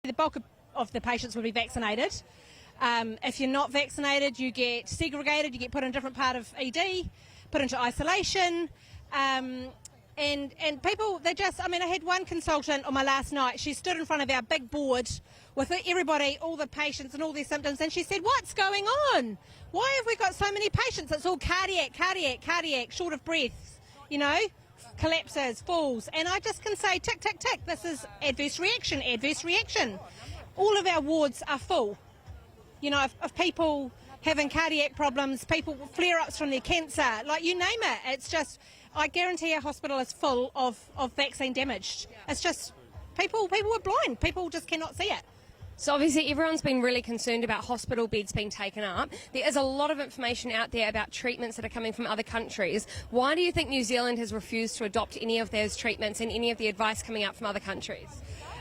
The bulk of the patients would be vaccinated. If you're not vaccinated, you get segregated, you get put in a different part of ED, put into isolation. And people, they just, I had one consultant on my last night. She stood in front of our big board with everybody, all the patients and all their symptoms, and she said, what's going on? Why have we got so many patients? It's all cardiac, short of breath, collapses, falls. And I just can say, tick, tick, tick, this is adverse reaction. All of our wards are full, of people having cardiac problems, people flare-ups from their cancer, like you name it. It's just, I guarantee our hospital is full of vaccine damaged. It's just, people are blind. People just cannot see it. So obviously everyone's been really concerned about hospital beds being taken up. There is a lot of information out there about treatments that are coming from other countries. Why do you think New Zealand has refused to adopt any of those treatments and any of the advice coming out from other countries?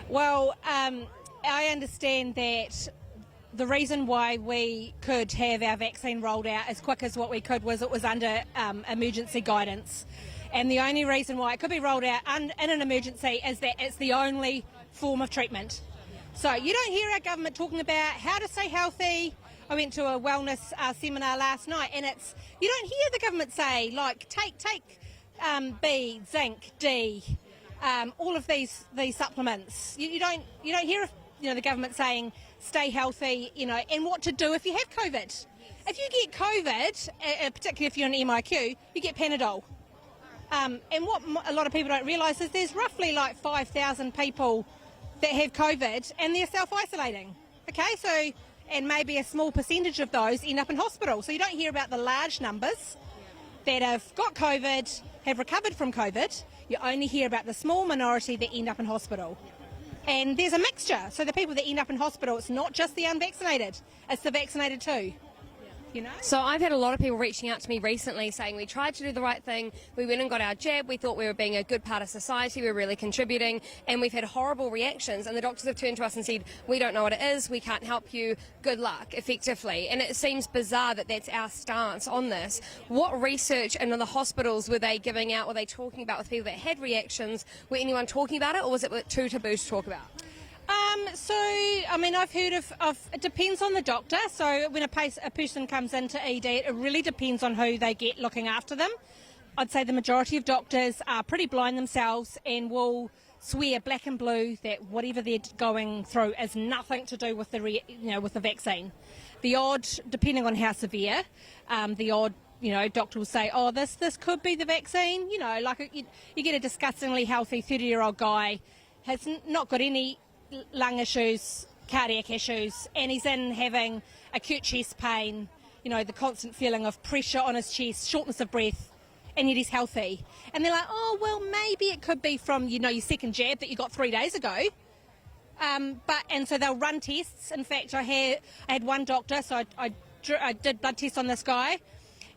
Well, I understand that the reason why we could have our vaccine rolled out as quick as what we could was it was under emergency guidance. And the only reason why it could be rolled out in an emergency is that it's the only form of treatment. So you don't hear our government talking about how to stay healthy. I went to a wellness seminar last night, and you don't hear the government say, like, take B, zinc, D, all of these supplements. You don't hear the government saying stay healthy, and what to do if you have COVID. If you get COVID, particularly if you're an MIQ, you get Panadol. And what a lot of people don't realise is there's roughly like 5,000 people that have COVID and they're self-isolating. Okay, so, and maybe a small percentage of those end up in hospital. So you don't hear about the large numbers that have got COVID, have recovered from COVID. You only hear about the small minority that end up in hospital. And there's a mixture. So the people that end up in hospital, it's not just the unvaccinated, it's the vaccinated too. So I've had a lot of people reaching out to me recently saying we tried to do the right thing, we went and got our jab, we thought we were being a good part of society, we were really contributing, and we've had horrible reactions, and the doctors have turned to us and said, we don't know what it is, we can't help you, good luck, effectively. And it seems bizarre that that's our stance on this. What research in the hospitals were they giving out, were they talking about with people that had reactions? Were anyone talking about it, or was it too taboo to talk about? I've heard of it depends on the doctor. So when a person comes into ED, it really depends on who they get looking after them. I'd say the majority of doctors are pretty blind themselves and will swear black and blue that whatever they're going through is nothing to do with with the vaccine. The odd, depending on how severe, doctor will say, oh, this could be the vaccine. You get a disgustingly healthy 30-year-old guy, has not got any lung issues, cardiac issues, and he's in having acute chest pain, the constant feeling of pressure on his chest, shortness of breath, and yet he's healthy. And they're like, oh, well, maybe it could be from, your second jab that you got 3 days ago. And so they'll run tests. In fact, I had one doctor, so I did blood tests on this guy,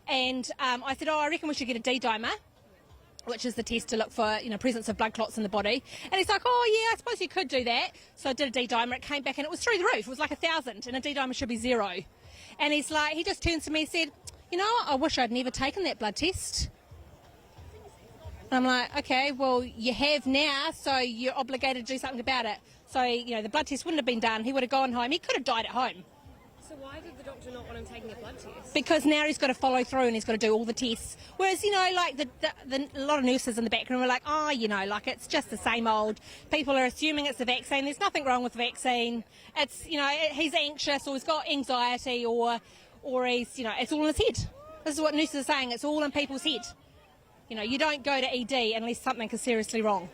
and I said, oh, I reckon we should get a D-dimer, which is the test to look for, presence of blood clots in the body. And he's like, oh, yeah, I suppose you could do that. So I did a D-dimer, it came back, and it was through the roof. It was like 1,000, and a D-dimer should be 0. And he's like, he just turns to me and said, I wish I'd never taken that blood test. And I'm like, okay, well, you have now, so you're obligated to do something about it. So, the blood test wouldn't have been done. He would have gone home. He could have died at home. So why did the doctor not want him taking a blood test? Because now he's got to follow through and he's got to do all the tests. Whereas, a lot of nurses in the background were like, oh, it's just the same old. People are assuming it's the vaccine. There's nothing wrong with the vaccine. It's, he's anxious or he's got anxiety or he's, it's all in his head. This is what nurses are saying. It's all in people's head. You don't go to ED unless something is seriously wrong.